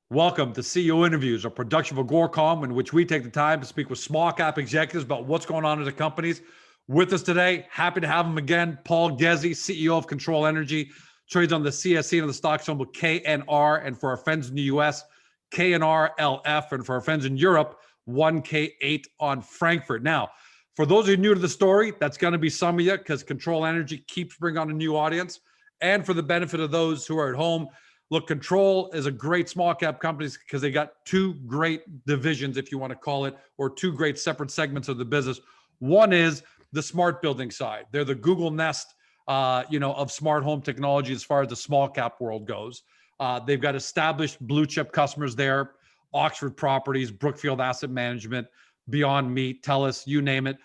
Welcome to CEO Interviews, a production of Agoracom, in which we take the time to speak with small cap executives about what's going on in the companies. With us today, happy to have him again, Paul Ghezzi, CEO of Kontrol Energy, trades on the CSE and the stock symbol KNR, and for our friends in the US, KNRLF, and for our friends in Europe, 1K8 on Frankfurt. Now, for those of you new to the story, that's going to be some of you because Kontrol Energy keeps bringing on a new audience. And for the benefit of those who are at home, look, Kontrol is a great small cap company because they got two great divisions, if you want to call it, or two great separate segments of the business. One is the smart building side. They're the Google Nest, of smart home technology as far as the small cap world goes. They've got established blue chip customers there: Oxford Properties, Brookfield Asset Management, Beyond Meat, TELUS, you name it.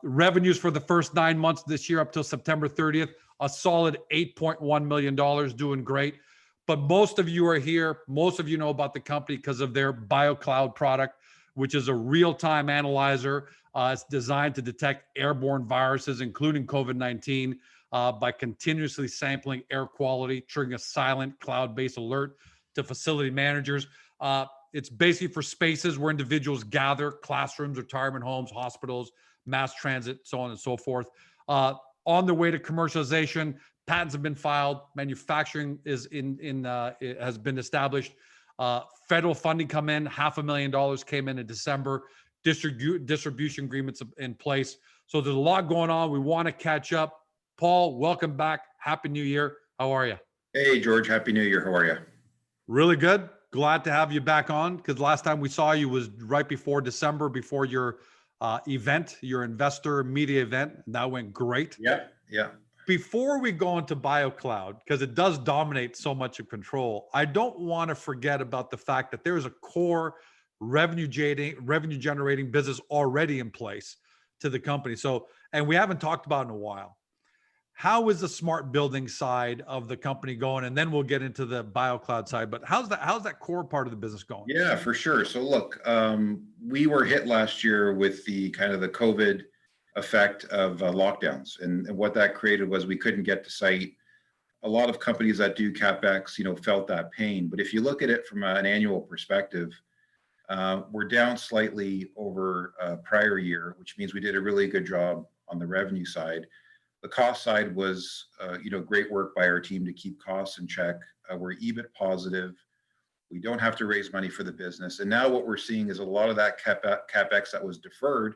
Revenues for the first 9 months this year up till September 30th, a solid $8.1 million, doing great. But most of you are here. Most of you know about the company because of their BioCloud product, which is a real-time analyzer. It's designed to detect airborne viruses, including COVID-19, by continuously sampling air quality, triggering a silent cloud-based alert to facility managers. It's basically for spaces where individuals gather: classrooms, retirement homes, hospitals, mass transit, so on and so forth. On the way to commercialization, patents have been filed. Manufacturing is it has been established. Federal funding come in. $500,000 came in December. Distribution agreements in place. So there's a lot going on. We want to catch up. Paul, welcome back. Happy New Year. How are you? Hey, George. Happy New Year. How are you? Really good. Glad to have you back on, because last time we saw you was right before December, before your event, your investor media event. That went great. Yeah. Before we go into BioCloud, because it does dominate so much of Kontrol, I don't want to forget about the fact that there is a core revenue generating business already in place to the company. So, and we haven't talked about it in a while. How is the smart building side of the company going? And then we'll get into the BioCloud side. But how's that core part of the business going? Yeah, for sure. So look, we were hit last year with the kind of the COVID effect of lockdowns, and what that created was we couldn't get to site. A lot of companies that do capex, felt that pain. But if you look at it from an annual perspective, we're down slightly over prior year, which means we did a really good job on the revenue side. The cost side was, great work by our team to keep costs in check. We're EBIT positive. We don't have to raise money for the business. And now what we're seeing is a lot of that capex that was deferred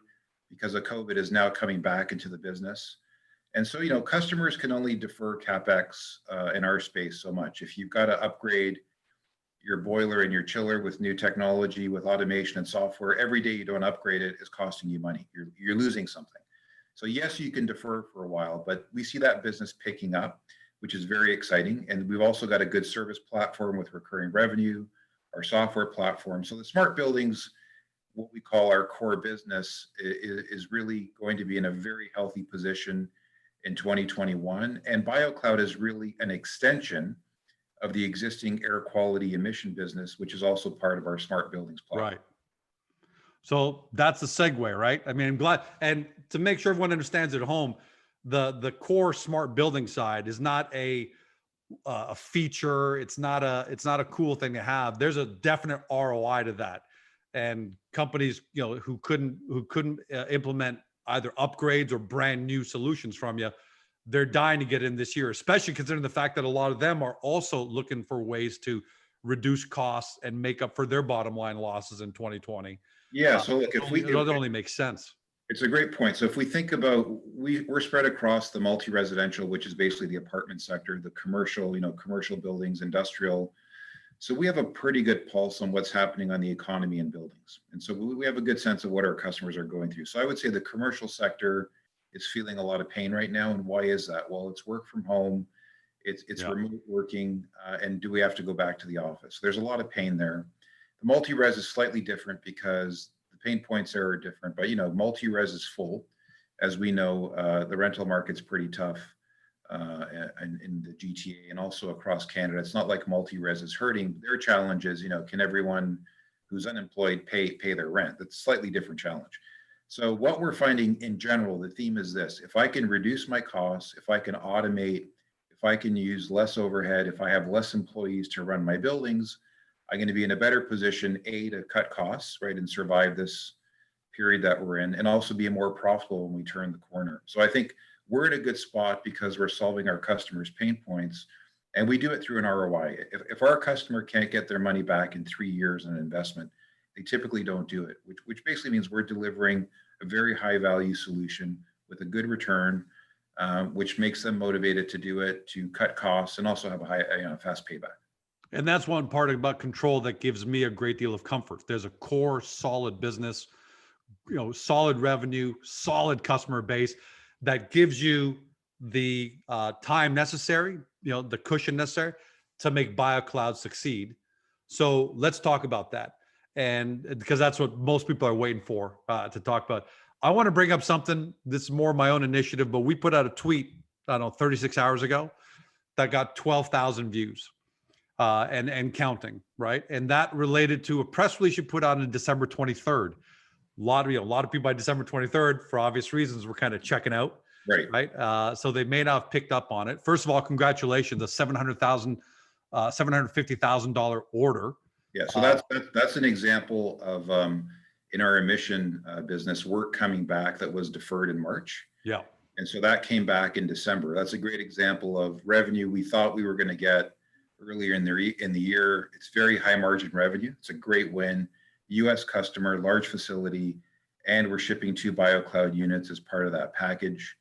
because of COVID is now coming back into the business. And so, customers can only defer capex in our space so much. If you've got to upgrade your boiler and your chiller with new technology, with automation and software, every day you don't upgrade it is costing you money. You're losing something. So yes, you can defer for a while, but we see that business picking up, which is very exciting. And we've also got a good service platform with recurring revenue, our software platform. So the smart buildings, what we call our core business, is really going to be in a very healthy position in 2021. And BioCloud is really an extension of the existing air quality emission business, which is also part of our smart buildings platform. Right. So that's the segue, right? I mean, I'm glad. And to make sure everyone understands at home, the core smart building side is not a feature. It's not a cool thing to have. There's a definite ROI to that. And companies, who couldn't implement either upgrades or brand new solutions from you, they're dying to get in this year, especially considering the fact that a lot of them are also looking for ways to reduce costs and make up for their bottom line losses in 2020. Yeah. So look, it only makes sense. It's a great point. So if we think about, we're spread across the multi-residential, which is basically the apartment sector, the commercial, commercial buildings, industrial. So we have a pretty good pulse on what's happening on the economy and buildings. And so we have a good sense of what our customers are going through. So I would say the commercial sector is feeling a lot of pain right now. And why is that? Well, it's work from home, it's remote working, and do we have to go back to the office? There's a lot of pain there. The multi-res is slightly different because the pain points there are different, but multi-res is full. As we know, the rental market's pretty tough in the GTA and also across Canada. It's not like multi-res is hurting. Their challenge is, can everyone who's unemployed pay their rent? That's a slightly different challenge. So what we're finding in general, the theme is this: if I can reduce my costs, if I can automate, if I can use less overhead, if I have less employees to run my buildings, I'm going to be in a better position, A, to cut costs, right, and survive this period that we're in, and also be more profitable when we turn the corner. So I think we're in a good spot because we're solving our customers' pain points, and we do it through an ROI. If our customer can't get their money back in 3 years on an investment, they typically don't do it, which basically means we're delivering a very high value solution with a good return, which makes them motivated to do it, to cut costs, and also have a high, fast payback. And that's one part about Kontrol that gives me a great deal of comfort. There's a core solid business, solid revenue, solid customer base that gives you the time necessary, the cushion necessary to make BioCloud succeed. So let's talk about that. And because that's what most people are waiting for to talk about. I want to bring up something. This is more my own initiative, but we put out a tweet, I don't know, 36 hours ago that got 12,000 views and counting, right? And that related to a press release you put out on December 23rd. A lot of people by December 23rd, for obvious reasons, were kind of checking out, right? So they may not have picked up on it. First of all, congratulations, a $750,000 order. Yeah, so that's an example of in our emission business, work coming back that was deferred in March. Yeah, and so that came back in December. That's a great example of revenue we thought we were going to get earlier in the year. It's very high margin revenue. It's a great win. U.S. customer, large facility, and we're shipping 2 BioCloud units as part of that package,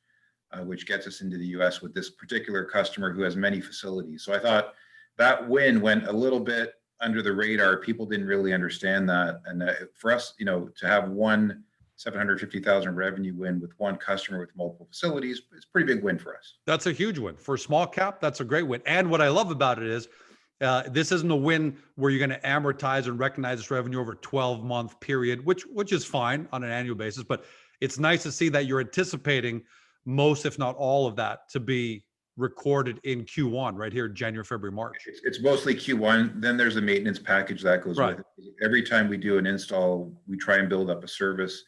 which gets us into the U.S. with this particular customer who has many facilities. So I thought that win went a little bit under the radar. People didn't really understand that, and for us, to have one 750,000 revenue win with one customer with multiple facilities, it's a pretty big win for us. That's a huge win for small cap. That's a great win. And what I love about it is this isn't a win where you're going to amortize and recognize this revenue over a 12-month period, which is fine on an annual basis. But it's nice to see that you're anticipating most, if not all of that, to be recorded in Q1 right here, January, February, March. It's mostly Q1. Then there's a maintenance package that goes with it. Every time we do an install, we try and build up a service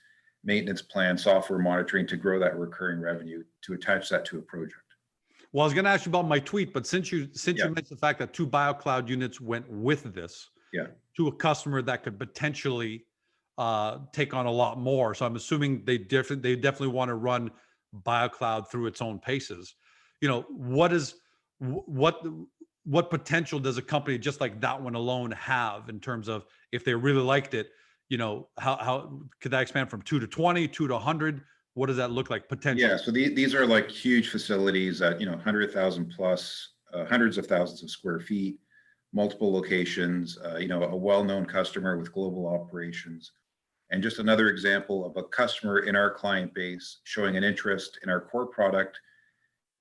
maintenance plan, software monitoring to grow that recurring revenue, to attach that to a project. Well, I was going to ask you about my tweet, but since you mentioned the fact that 2 BioCloud units went with this to a customer that could potentially take on a lot more. So I'm assuming they definitely want to run BioCloud through its own paces. What potential does a company just like that one alone have in terms of, if they really liked it, how could that expand from 2 to 20, 2 to 100? What does that look like potentially? Yeah, so these are like huge facilities at 100,000 plus, hundreds of thousands of square feet, multiple locations, a well-known customer with global operations. And just another example of a customer in our client base showing an interest in our core product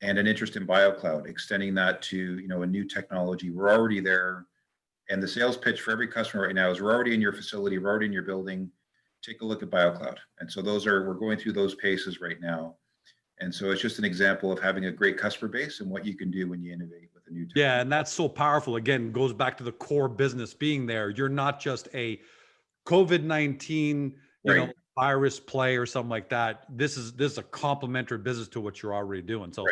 and an interest in BioCloud, extending that to a new technology. We're already there, and the sales pitch for every customer right now is, we're already in your facility, we're already in your building, take a look at BioCloud. And so we're going through those paces right now. And so it's just an example of having a great customer base and what you can do when you innovate with a new technology. Yeah, and that's so powerful. Again, goes back to the core business being there. You're not just a COVID-19 virus play or something like that. This is a complementary business to what you're already doing. So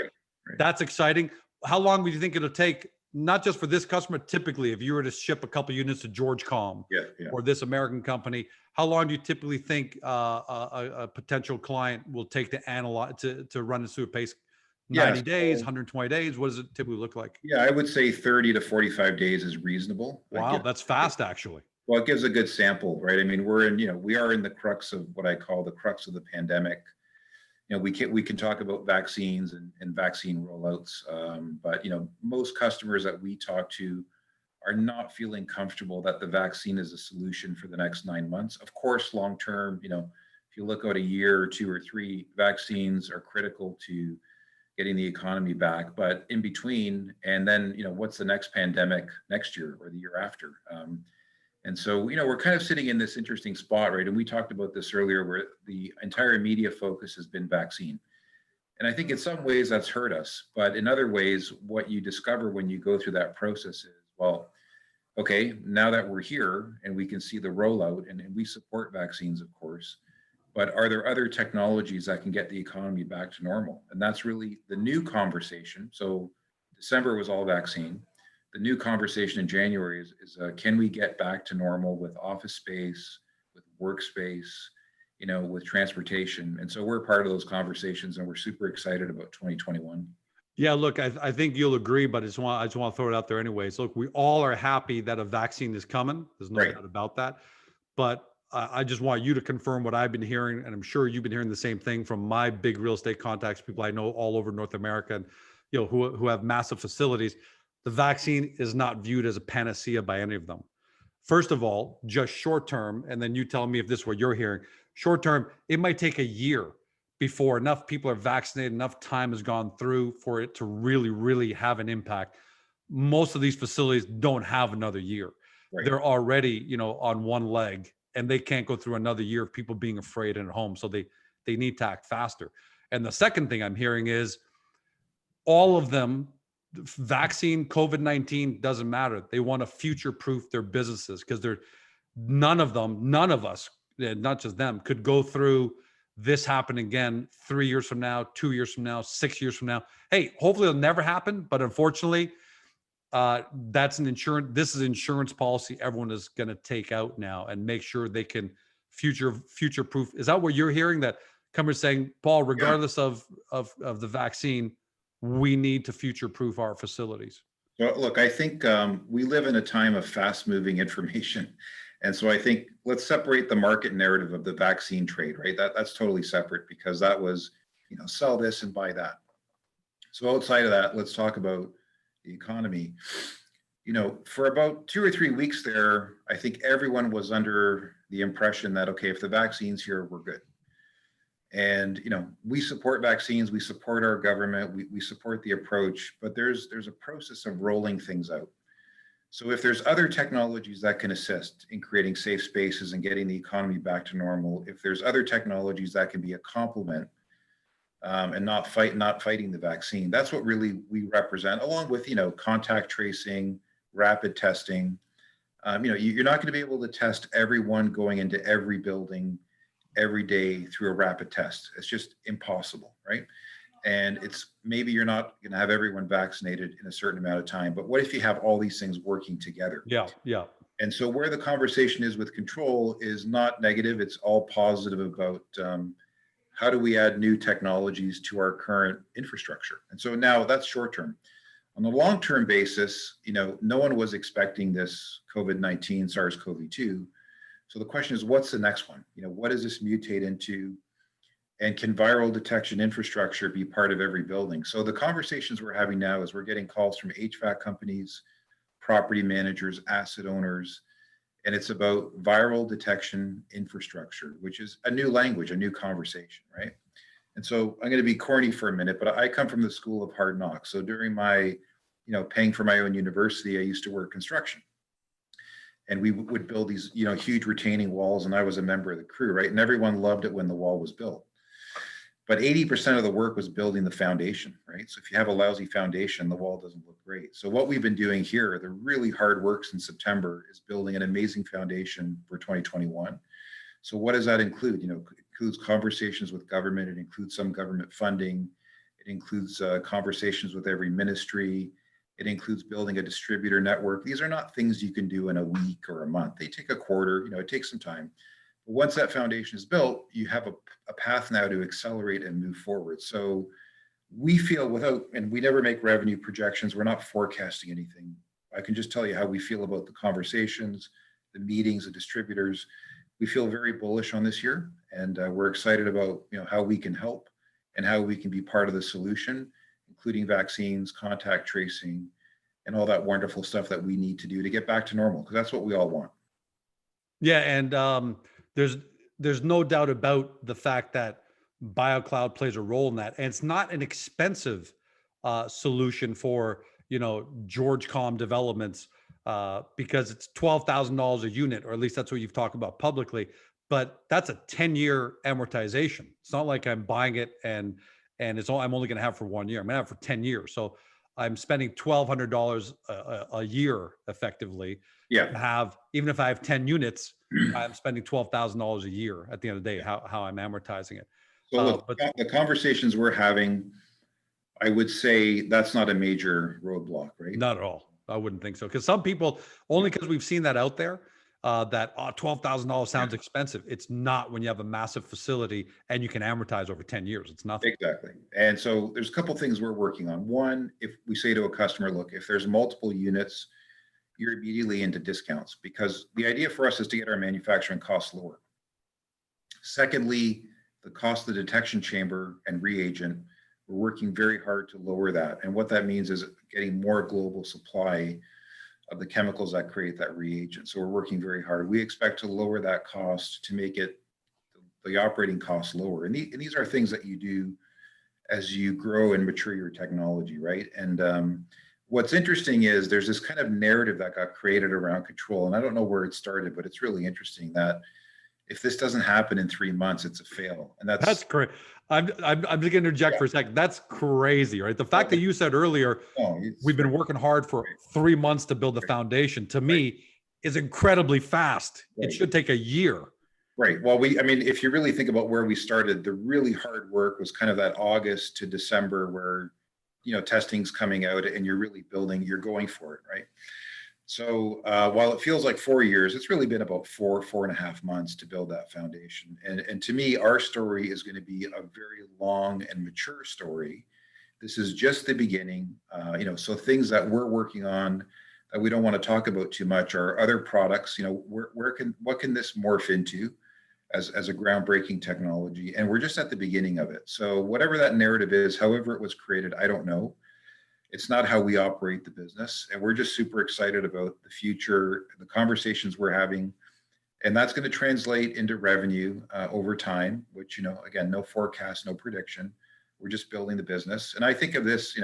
that's exciting. How long would you think it'll take, not just for this customer? Typically, if you were to ship a couple units to Georgecom or this American company, how long do you typically think a potential client will take to analyze, to run it through a pace? 90 days, 120 days? What does it typically look like? Yeah, I would say 30 to 45 days is reasonable. Wow, that's fast, actually. Well, it gives a good sample, right? I mean, we are in the crux of what I call the crux of the pandemic. We can talk about vaccines and vaccine rollouts, but most customers that we talk to are not feeling comfortable that the vaccine is a solution for the next 9 months. Of course, long term, if you look out a year or 2 or 3, vaccines are critical to getting the economy back. But in between, and then what's the next pandemic next year or the year after? And so, we're kind of sitting in this interesting spot, right? And we talked about this earlier, where the entire media focus has been vaccine. And I think in some ways that's hurt us, but in other ways, what you discover when you go through that process is, well, okay, now that we're here and we can see the rollout, and we support vaccines, of course, but are there other technologies that can get the economy back to normal? And that's really the new conversation. So December was all vaccine. the new conversation in January is can we get back to normal with office space, with workspace, with transportation? And so we're part of those conversations, and we're super excited about 2021. Yeah, look, I think you'll agree, but I just want to throw it out there anyways. Look, we all are happy that a vaccine is coming. There's no doubt about that. But I just want you to confirm what I've been hearing, and I'm sure you've been hearing the same thing from my big real estate contacts, people I know all over North America, and who have massive facilities. The vaccine is not viewed as a panacea by any of them. First of all, just short term, and then you tell me if this is what you're hearing. Short term, it might take a year before enough people are vaccinated, enough time has gone through for it to really, really have an impact. Most of these facilities don't have another year. Right. They're already, on one leg, and they can't go through another year of people being afraid and at home. So they need to act faster. And the second thing I'm hearing is all of them, vaccine, COVID-19, doesn't matter. They want to future-proof their businesses because none of us, not just them, could go through this happen again 3 years from now, 2 years from now, 6 years from now. Hey, hopefully it'll never happen, but unfortunately, this is insurance policy everyone is going to take out now and make sure they can future proof. Is that what you're hearing? That companies saying, Paul, regardless of the vaccine, we need to future proof our facilities? Well, look, I think we live in a time of fast moving information. And so I think let's separate the market narrative of the vaccine trade, right? That's totally separate, because that was, sell this and buy that. So outside of that, let's talk about the economy. For about 2 or 3 weeks there, I think everyone was under the impression that, okay, if the vaccine's here, we're good. And, we support vaccines, we support our government, we support the approach, but there's a process of rolling things out. So if there's other technologies that can assist in creating safe spaces and getting the economy back to normal, if there's other technologies that can be a complement and not fighting the vaccine, that's what really we represent, along with, contact tracing, rapid testing. You're not going to be able to test everyone going into every building every day through a rapid test. It's just impossible, right? And maybe you're not going to have everyone vaccinated in a certain amount of time, but what if you have all these things working together? Yeah. And so where the conversation is with Kontrol is not negative, it's all positive about how do we add new technologies to our current infrastructure? And so now that's short term. On the long-term basis, no one was expecting this COVID-19, SARS-CoV-2. So the question is, what's the next one? What does this mutate into? And can viral detection infrastructure be part of every building? So the conversations we're having now is we're getting calls from HVAC companies, property managers, asset owners, and it's about viral detection infrastructure, which is a new language, a new conversation, right? And so I'm going to be corny for a minute, but I come from the school of hard knocks. So during my, paying for my own university, I used to work construction. And we would build these, huge retaining walls, and I was a member of the crew, right? And everyone loved it when the wall was built. But 80% of the work was building the foundation, right? So if you have a lousy foundation, the wall doesn't look great. So what we've been doing here, the really hard work since September, is building an amazing foundation for 2021. So what does that include? It includes conversations with government. It includes some government funding. It includes conversations with every ministry. It includes building a distributor network. These are not things you can do in a week or a month. They take a quarter, it takes some time. But once that foundation is built, you have a path now to accelerate and move forward. So we feel and we never make revenue projections. We're not forecasting anything. I can just tell you how we feel about the conversations, the meetings, the distributors. We feel very bullish on this year, and we're excited about how we can help and how we can be part of the solution, including vaccines, contact tracing, and all that wonderful stuff that we need to do to get back to normal, because that's what we all want. Yeah, and there's no doubt about the fact that BioCloud plays a role in that, and it's not an expensive solution for Georgecom developments because it's $12,000 a unit, or at least that's what you've talked about publicly. But that's a 10-year amortization. It's not like I'm buying it and I'm only going to have for 1 year. I'm going to have for 10 years. So I'm spending $1,200 a year effectively. Yeah. To have, even if I have 10 units, I'm spending $12,000 a year at the end of the day, how I'm amortizing it. So look, but the conversations we're having, I would say that's not a major roadblock, right? Not at all. I wouldn't think so. Because some people, only because we've seen that out there, that $12,000 sounds expensive. It's not when you have a massive facility and you can amortize over 10 years. It's nothing. Exactly. And so there's a couple of things we're working on. One, if we say to a customer, look, if there's multiple units, you're immediately into discounts, because the idea for us is to get our manufacturing costs lower. Secondly, the cost of the detection chamber and reagent, we're working very hard to lower that. And what that means is getting more global supply of the chemicals that create that reagent. So we're working very hard. We expect to lower that cost to make it the operating costs lower. And these are things that you do as you grow and mature your technology, right? And what's interesting is there's this kind of narrative that got created around control. And I don't know where it started, but it's really interesting that if this doesn't happen in 3 months, it's a fail. And That's great. I'm just going to interject for a second. That's crazy, right? The fact that you said earlier, we've been working hard for 3 months to build the foundation, to me is incredibly fast. It should take a year. Right. Well, I mean, if you really think about where we started, the really hard work was kind of that August to December where, testing's coming out and you're really building, you're going for it, right? So while it feels like 4 years, it's really been about 4.5 months to build that foundation. And to me, our story is going to be a very long and mature story. This is just the beginning. So things that we're working on that we don't want to talk about too much are other products. What can this morph into as a groundbreaking technology? And we're just at the beginning of it. So whatever that narrative is, however it was created, I don't know. It's not how we operate the business. And we're just super excited about the future, the conversations we're having. And that's going to translate into revenue over time, which, again, no forecast, no prediction. We're just building the business. And I think of this,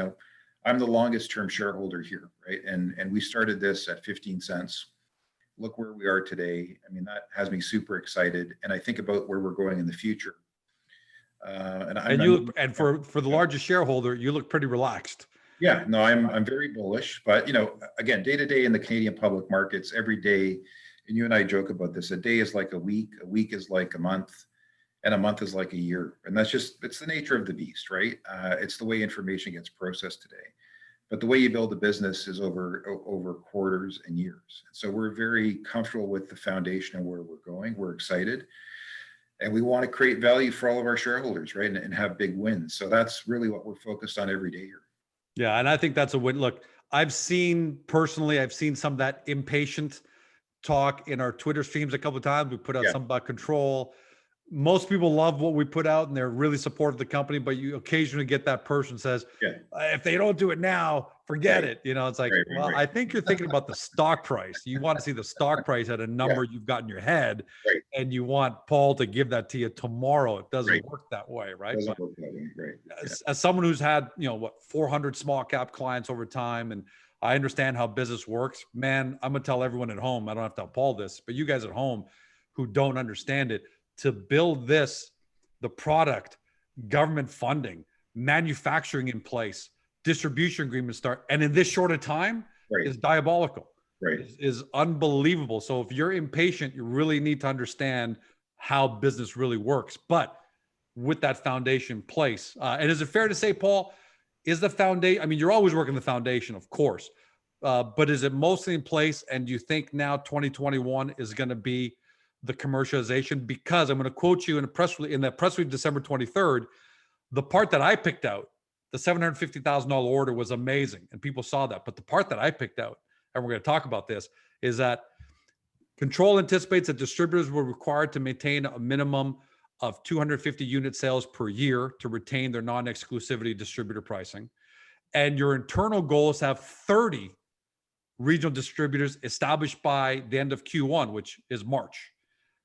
I'm the longest term shareholder here, right? And we started this at 15 cents. Look where we are today. I mean, that has me super excited. And I think about where we're going in the future. And for the largest shareholder, you look pretty relaxed. Yeah, no, I'm very bullish, but again, day to day in the Canadian public markets, every day, and you and I joke about this, a day is like a week is like a month, and a month is like a year. And it's the nature of the beast, right? It's the way information gets processed today. But the way you build a business is over quarters and years. So we're very comfortable with the foundation and where we're going. We're excited. And we want to create value for all of our shareholders, right? And have big wins. So that's really what we're focused on every day here. Yeah, and I think that's a win. Look, I've seen some of that impatient talk in our Twitter streams a couple of times. We put out some about control. Most people love what we put out and they're really supportive of the company, but you occasionally get that person says, if they don't do it now, forget it. It's like, I think you're thinking about the stock price. You want to see the stock price at a number you've got in your head, and you want Paul to give that to you tomorrow. It doesn't work that way, right? As someone who's had, 400 small cap clients over time, and I understand how business works, man, I'm going to tell everyone at home, I don't have to tell Paul this, but you guys at home who don't understand it, to build the product, government funding, manufacturing in place, distribution agreements start, and in this short a time is diabolical, is unbelievable. So if you're impatient, you really need to understand how business really works. But with that foundation in place, and is it fair to say, Paul, is the foundation, I mean, you're always working the foundation, of course, but is it mostly in place? And do you think now 2021 is going to be the commercialization? Because I'm going to quote you in that press release, December 23rd, the part that I picked out, the $750,000 order was amazing. And people saw that. But the part that I picked out, and we're going to talk about this, is that Kontrol anticipates that distributors will require to maintain a minimum of 250 unit sales per year to retain their non-exclusivity distributor pricing. And your internal goal is to have 30 regional distributors established by the end of Q1, which is March.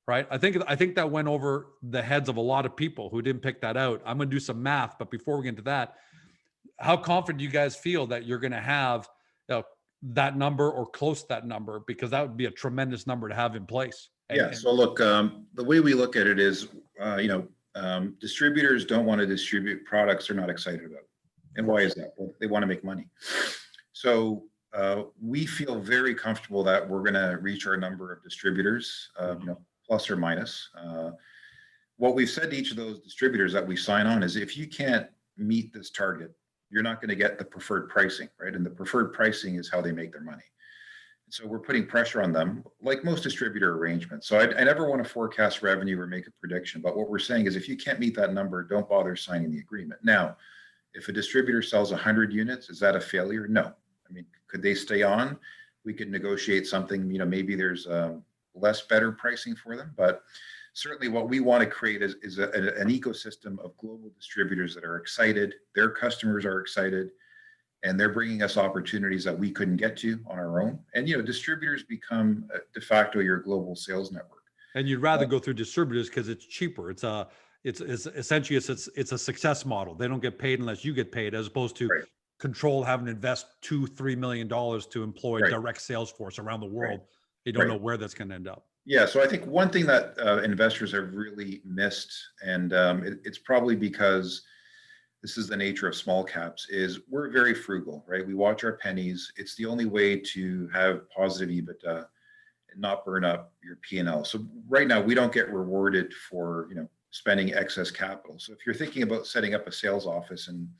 Right. I think that went over the heads of a lot of people who didn't pick that out. I'm going to do some math, but before we get into that, how confident do you guys feel that you're going to have that number or close to that number? Because that would be a tremendous number to have in place. So look, the way we look at it is, distributors don't want to distribute products they're not excited about. And why is that? Well, they want to make money. So we feel very comfortable that we're going to reach our number of distributors, plus or minus. What we've said to each of those distributors that we sign on is, if you can't meet this target, you're not going to get the preferred pricing, right? And the preferred pricing is how they make their money. So we're putting pressure on them, like most distributor arrangements. So I never want to forecast revenue or make a prediction, but what we're saying is if you can't meet that number, don't bother signing the agreement. Now, if a distributor sells 100 units, is that a failure? No. I mean, could they stay on? We could negotiate something, you know, maybe there's less better pricing for them, but certainly what we want to create is an ecosystem of global distributors that are excited, their customers are excited, and they're bringing us opportunities that we couldn't get to on our own. And, you know, distributors become de facto your global sales network. And you'd rather go through distributors because it's cheaper. It's essentially it's a success model. They don't get paid unless you get paid, as opposed to Right. Kontrol having to invest $2-3 million to employ Right. direct sales force around the world. Right. You don't Right. know where that's going to end up. Yeah, so I think one thing that investors have really missed, and it's probably because this is the nature of small caps, is we're very frugal, right? We watch our pennies. It's the only way to have positive EBITDA and not burn up your P&L. So right now we don't get rewarded for, you know, spending excess capital. So if you're thinking about setting up a sales office in,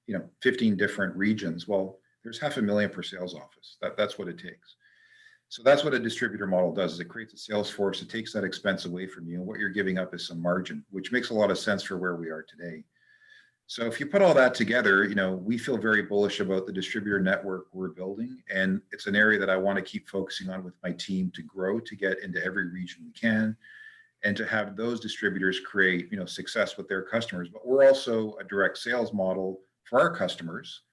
you know, 15 different regions, well, there's $500,000 per sales office. That's what it takes. So that's what a distributor model does, is it creates a sales force. It takes that expense away from you. And what you're giving up is some margin, which makes a lot of sense for where we are today. So if you put all that together, you know, we feel very bullish about the distributor network we're building. And it's an area that I want to keep focusing on with my team to grow, to get into every region we can, and to have those distributors create, you know, success with their customers. But we're also a direct sales model for our customers.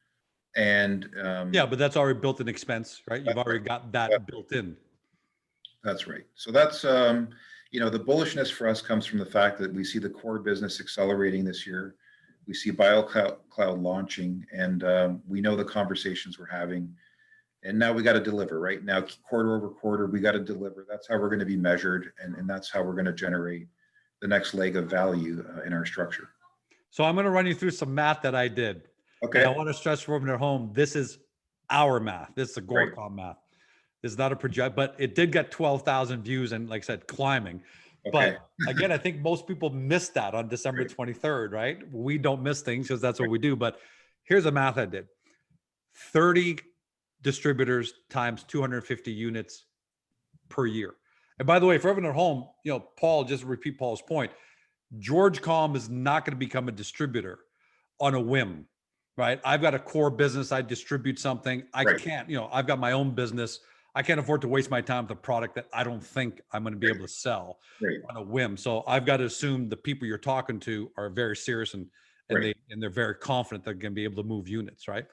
And Yeah, but that's already built in expense, right? You've already right. got that built in. That's right. So that's, you know, the bullishness for us comes from the fact that we see the core business accelerating this year. We see BioCloud launching, and we know the conversations we're having. And now we got to deliver, right? Now, quarter over quarter, we got to deliver. That's how we're going to be measured, and that's how we're going to generate the next leg of value in our structure. So I'm going to run you through some math that I did. Okay. And I want to stress for everyone at home, this is our math. This is the Right. Gorecom math. This is not a project, but it did get 12,000 views and, like I said, climbing. Okay. But again, I think most people missed that on December Right. 23rd, right? We don't miss things because that's what we do. But here's the math I did. 30 distributors times 250 units per year. And by the way, for everyone at home, you know, Paul, just to repeat Paul's point, George Com is not going to become a distributor on a whim, right? I've got a core business. I distribute something. I Right. can't, you know, I've got my own business. I can't afford to waste my time with a product that I don't think I'm going to be able to sell Right. on a whim. So I've got to assume the people you're talking to are very serious and Right. they're very confident they're going to be able to move units, right?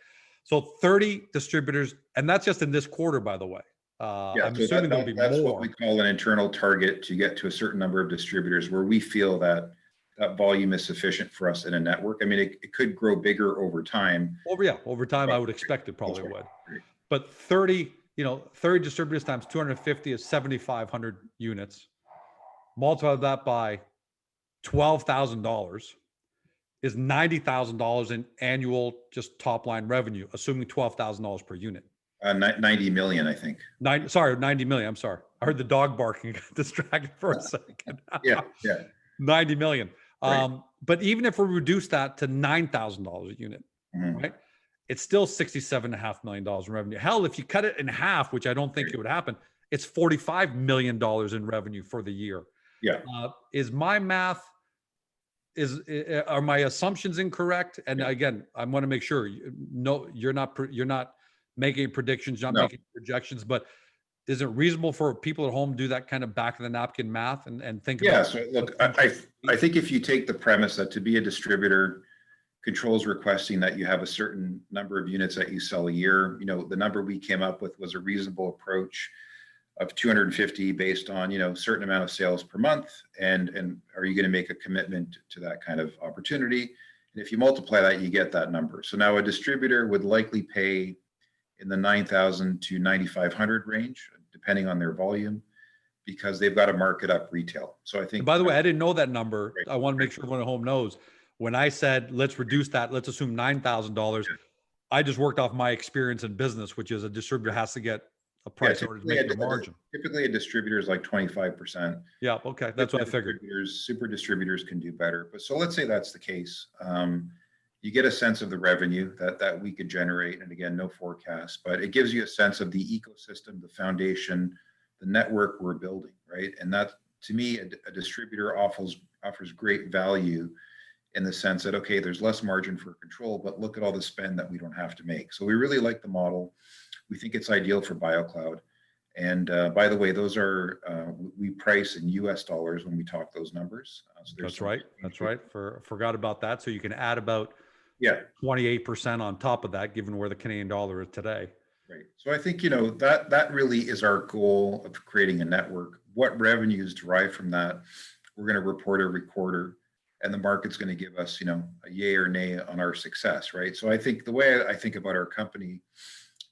So 30 distributors, and that's just in this quarter, by the way. Yeah, I'm so assuming there'll be that's what more. we call an internal target, to get to a certain number of distributors where we feel that that volume is sufficient for us in a network. I mean, it could grow bigger over time. Over time, I would expect it probably Right. would. Right. But 30, you know, 30 distributors times 250 is 7,500 units. Multiply that by $12,000 is $90,000 in annual just top line revenue, assuming $12,000 per unit. 90 million, I think. 90 million. I'm sorry. I heard the dog barking, got distracted for a second. Yeah. 90 million. Right. But even if we reduce that to $9,000 a unit, Mhm. right? It's still $67.5 million in revenue. Hell, if you cut it in half, which I don't think it would happen, it's $45 million in revenue for the year. Yeah. Is my math, are my assumptions incorrect? And again, I want to make sure you're not making predictions, not No. making projections, but is it reasonable for people at home to do that kind of back of the napkin math and think Yeah. about? So look, I think if you take the premise that to be a distributor, Kontrol's requesting that you have a certain number of units that you sell a year, you know, the number we came up with was a reasonable approach of 250 based on, you know, certain amount of sales per month. And are you going to make a commitment to that kind of opportunity? And if you multiply that, you get that number. So now a distributor would likely pay in the 9,000 to 9,500 range, depending on their volume, because they've got to mark it up retail. So I think. And by the way, I didn't know that number. Right. I want to make sure everyone at home knows. When I said let's reduce that, let's assume $9,000. I just worked off my experience in business, which is a distributor has to get a price in order to make their margin. Typically, a distributor is like 25%. Yeah, okay, that's what I figured. Super distributors can do better. But so let's say that's the case. you get a sense of the revenue that we could generate. And again, no forecast, but it gives you a sense of the ecosystem, the foundation, the network we're building, right? And that, to me, a distributor offers great value in the sense that, okay, there's less margin for control, but look at all the spend that we don't have to make. So we really like the model. We think it's ideal for BioCloud. And by the way, those are, we price in US dollars when we talk those numbers. So That's right. That's right. Forgot about that. So you can add about 28% on top of that, given where the Canadian dollar is today. Right. So I think, that really is our goal of creating a network. What revenues derive from that, we're going to report every quarter, and the market's going to give us, a yay or nay on our success, right? So I think the way I think about our company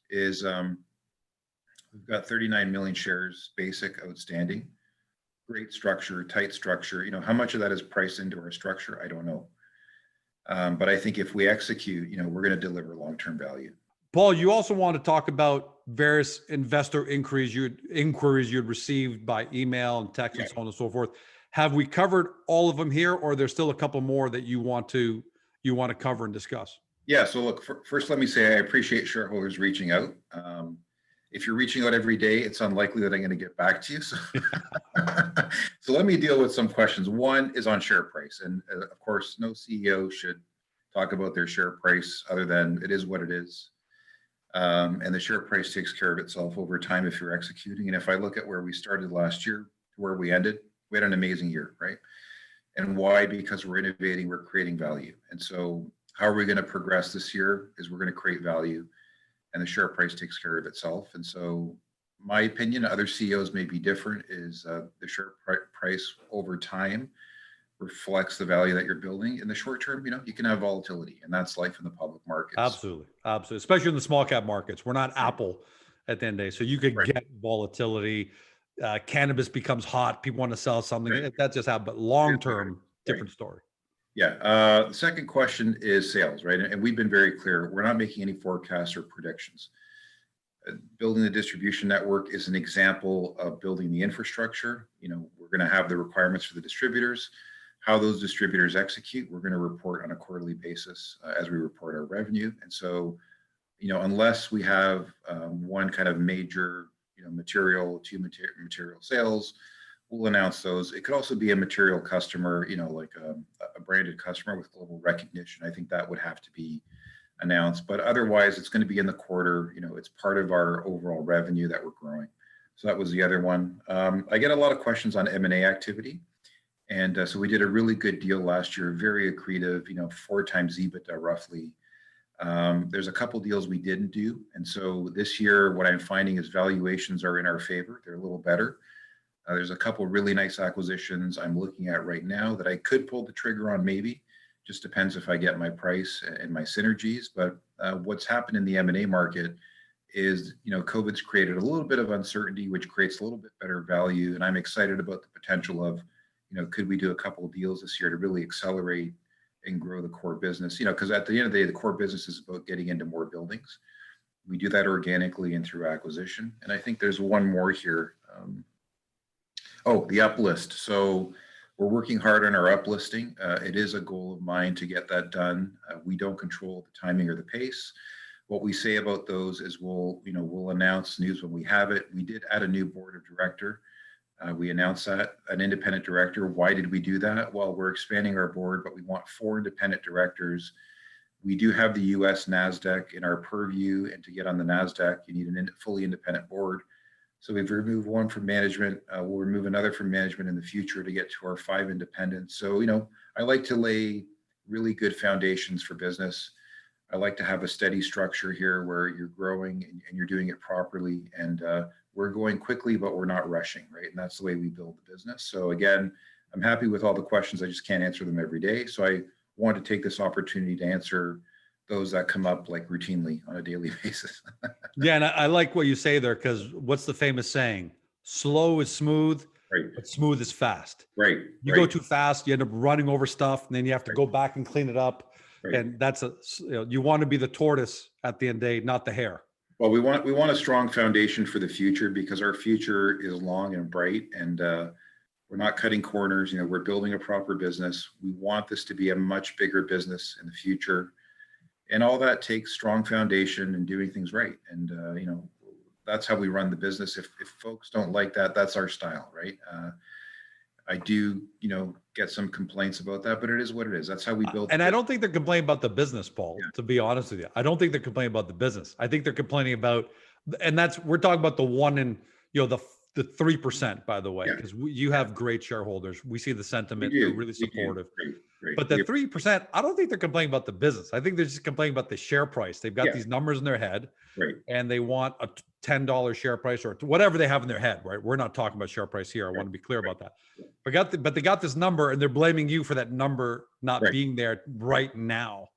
is we've got 39 million shares, basic, outstanding, great structure, tight structure. How much of that is priced into our structure? I don't know. But I think if we execute, we're going to deliver long-term value. Paul, you also want to talk about various investor inquiries you'd received by email and text and so on and so forth. Have we covered all of them here, or there's still a couple more that you want to cover and discuss? Yeah. So look, first, let me say I appreciate shareholders reaching out. If you're reaching out every day, it's unlikely that I'm going to get back to you. So, so let me deal with some questions. One is on share price. And of course, no CEO should talk about their share price other than it is what it is. And the share price takes care of itself over time if you're executing. And if I look at where we started last year to where we ended, we had an amazing year, right? And why? Because we're innovating, we're creating value. And so how are we going to progress this year is we're going to create value, and the share price takes care of itself. And so my opinion, other CEOs may be different, is the share price over time reflects the value that you're building. In the short term, you can have volatility, and that's life in the public markets. Absolutely. Especially in the small cap markets. We're not Apple at the end of the day. So you could get volatility. Cannabis becomes hot. People want to sell something. That just happened. But long-term, different story. Yeah. The second question is sales, right? And we've been very clear. We're not making any forecasts or predictions. Building the distribution network is an example of building the infrastructure. We're going to have the requirements for the distributors. How those distributors execute, we're going to report on a quarterly basis as we report our revenue. And so, unless we have one kind of major, two material sales, we'll announce those. It could also be a material customer, like a branded customer with global recognition. I think that would have to be announced, but otherwise it's going to be in the quarter. It's part of our overall revenue that we're growing. So that was the other one. I get a lot of questions on M&A activity. And so we did a really good deal last year, very accretive, 4 times EBITDA roughly. There's a couple deals we didn't do. And so this year, what I'm finding is valuations are in our favor. They're a little better. There's a couple really nice acquisitions I'm looking at right now that I could pull the trigger on maybe. Just depends if I get my price and my synergies. But what's happened in the M&A market is, COVID's created a little bit of uncertainty, which creates a little bit better value. And I'm excited about the potential of, could we do a couple of deals this year to really accelerate and grow the core business? Because at the end of the day, the core business is about getting into more buildings. We do that organically and through acquisition. And I think there's one more here. The uplist. So we're working hard on our uplisting. It is a goal of mine to get that done. We don't control the timing or the pace. What we say about those is we'll announce news when we have it. We did add a new board of director. We announced that, an independent director. Why did we do that? Well, we're expanding our board, but we want 4 independent directors. We do have the US NASDAQ in our purview, and to get on the NASDAQ, you need a fully independent board. So we've removed one from management. We'll remove another from management in the future to get to our 5 independents. So, I like to lay really good foundations for business. I like to have a steady structure here where you're growing and you're doing it properly. And we're going quickly, but we're not rushing, right? And that's the way we build the business. So again, I'm happy with all the questions. I just can't answer them every day. So I want to take this opportunity to answer those that come up like routinely on a daily basis. Yeah. And I like what you say there, because what's the famous saying? Slow is smooth, right, but smooth is fast. Right. You go too fast, you end up running over stuff, and then you have to go back and clean it up. Right. And that's you want to be the tortoise at the end of the day, not the hare. Well, we want a strong foundation for the future, because our future is long and bright, and we're not cutting corners. We're building a proper business. We want this to be a much bigger business in the future. And all that takes strong foundation and doing things right. And, that's how we run the business. If folks don't like that, that's our style, right? I do, get some complaints about that, but it is what it is. That's how we build. And I don't think they're complaining about the business, Paul, Yeah. to be honest with you. I don't think they're complaining about the business. I think they're complaining about, and we're talking about the one in, the 3%, by the way, Yeah. because you have great shareholders. We see the sentiment. We do. They're really supportive. Great. But the 3%, I don't think they're complaining about the business. I think they're just complaining about the share price. They've got Yeah. these numbers in their head, Right. and they want a $10 share price or whatever they have in their head, right? We're not talking about share price here. I want to be clear about that. But they got this number, and they're blaming you for that number not being there right now,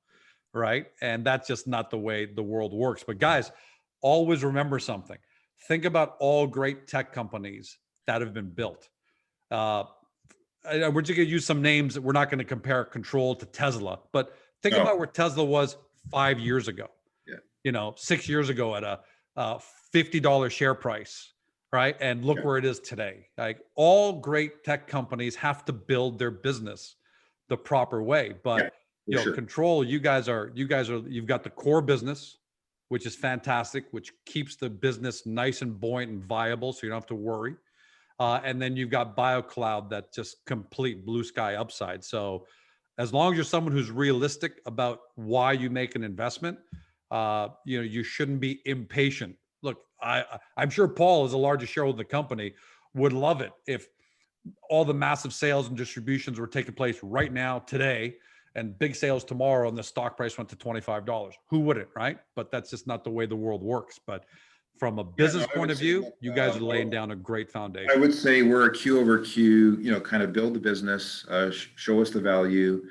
right? And that's just not the way the world works. But guys, always remember something. Think about all great tech companies that have been built. We're just going to use some names. We're not going to compare Kontrol to Tesla, but think about where Tesla was 5 years ago. Yeah. 6 years ago at a $50 share price, right? And look where it is today. Like, all great tech companies have to build their business the proper way. But Kontrol, you've got the core business, which is fantastic, which keeps the business nice and buoyant and viable, so you don't have to worry. And then you've got BioCloud, that just complete blue sky upside. So as long as you're someone who's realistic about why you make an investment, you shouldn't be impatient. Look, I'm sure Paul, as the largest shareholder of the company, would love it if all the massive sales and distributions were taking place right now, today, and big sales tomorrow, and the stock price went to $25. Who wouldn't, right? But that's just not the way the world works. But from a business point of view, you guys are laying down a great foundation. I would say we're a Q over Q, kind of build the business, show us the value.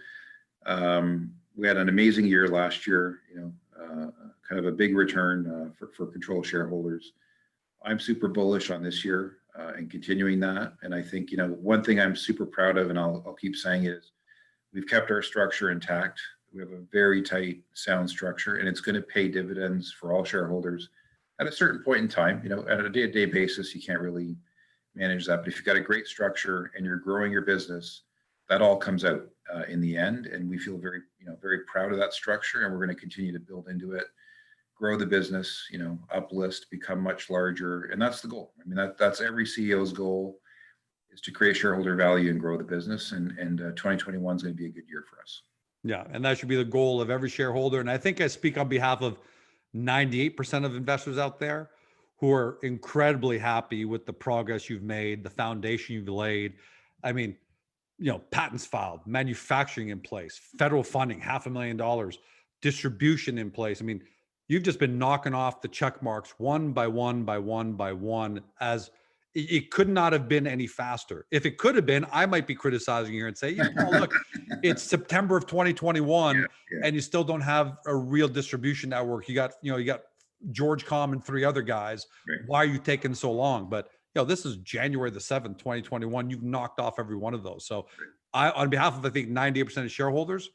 We had an amazing year last year, kind of a big return for Kontrol shareholders. I'm super bullish on this year and continuing that. And I think, one thing I'm super proud of, and I'll keep saying, is we've kept our structure intact. We have a very tight, sound structure, and it's going to pay dividends for all shareholders at a certain point in time. At a day-to-day basis, you can't really manage that. But if you've got a great structure and you're growing your business, that all comes out in the end. And we feel very, very proud of that structure, and we're going to continue to build into it, grow the business, uplist, become much larger. And that's the goal. I mean, that's every CEO's goal, is to create shareholder value and grow the business. And 2021 is going to be a good year for us. Yeah. And that should be the goal of every shareholder. And I think I speak on behalf of 98% of investors out there who are incredibly happy with the progress you've made, the foundation you've laid. I mean, patents filed, manufacturing in place, federal funding, $500,000, distribution in place. I mean, you've just been knocking off the check marks one by one by one by one, as it could not have been any faster. If it could have been, I might be criticizing you and say, Paul, look, it's September of 2021 and you still don't have a real distribution network. You got George Com and 3 other guys. Right. Why are you taking so long? But this is January the 7th, 2021. You've knocked off every one of those. So on behalf of, I think, 98% of shareholders,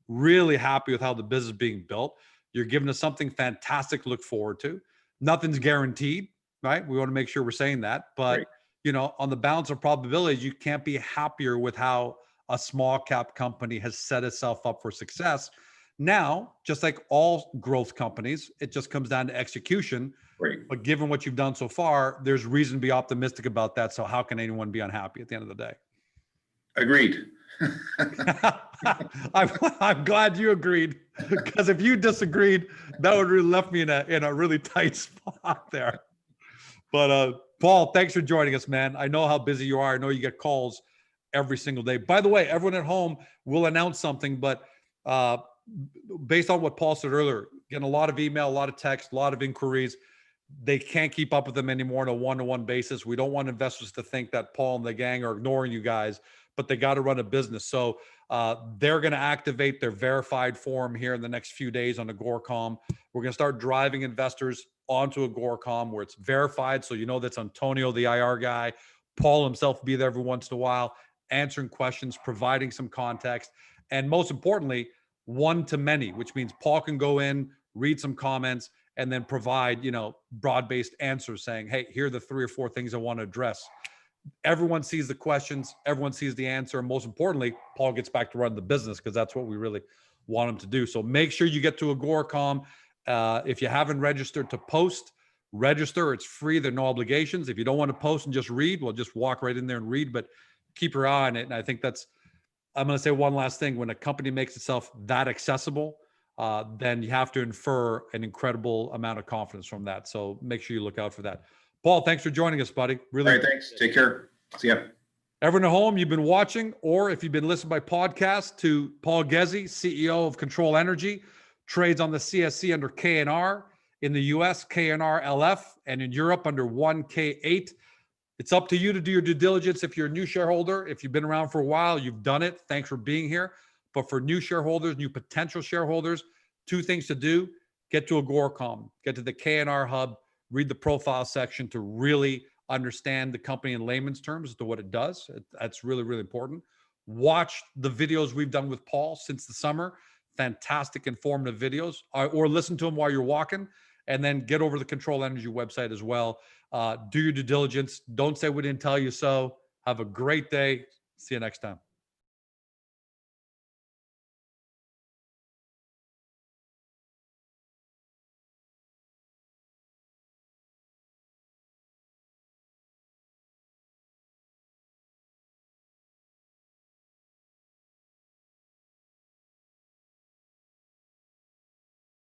really happy with how the business is being built. You're giving us something fantastic to look forward to. Nothing's guaranteed, right? We want to make sure we're saying that. But, on the balance of probabilities, you can't be happier with how a small cap company has set itself up for success. Now, just like all growth companies, it just comes down to execution. Right. But given what you've done so far, there's reason to be optimistic about that. So how can anyone be unhappy at the end of the day? Agreed. I'm glad you agreed, because if you disagreed, that would really left me in a really tight spot there. But Paul, thanks for joining us, man. I know how busy you are. I know you get calls every single day. By the way, everyone at home, will announce something, but based on what Paul said earlier, getting a lot of email, a lot of text, a lot of inquiries. They can't keep up with them anymore on a one-to-one basis. We don't want investors to think that Paul and the gang are ignoring you guys, but they got to run a business. So they're going to activate their verified form here in the next few days on Agoracom. We're going to start driving investors onto Agoracom where it's verified. So that's Antonio, the IR guy. Paul himself will be there every once in a while, answering questions, providing some context, and most importantly, one-to-many, which means Paul can go in, read some comments, and then provide, broad-based answers saying, hey, here are the 3 or 4 things I want to address. Everyone sees the questions, everyone sees the answer, and most importantly, Paul gets back to run the business, because that's what we really want them to do. So make sure you get to Agoracom. If you haven't registered to post, register. It's free. There are no obligations. If you don't want to post and just read, well, just walk right in there and read, but keep your eye on it. And I think I'm going to say one last thing. When a company makes itself that accessible, then you have to infer an incredible amount of confidence from that. So make sure you look out for that. Paul, thanks for joining us, buddy. Really. All right, thanks. Take care. See ya. Everyone at home, you've been watching, or if you've been listening by podcast, to Paul Ghezzi, CEO of Kontrol Energy, trades on the CSC under KNR, in the US, KNRLF, and in Europe under 1K8. It's up to you to do your due diligence. If you're a new shareholder, if you've been around for a while, you've done it. Thanks for being here. But for new shareholders, new potential shareholders, two things to do: get to Agoracom, get to the KNR hub, read the profile section to really understand the company in layman's terms as to what it does. That's really, really important. Watch the videos we've done with Paul since the summer. Fantastic, informative videos, or listen to them while you're walking, and then get over to the Kontrol Energy website as well. Do your due diligence. Don't say we didn't tell you so. Have a great day. See you next time.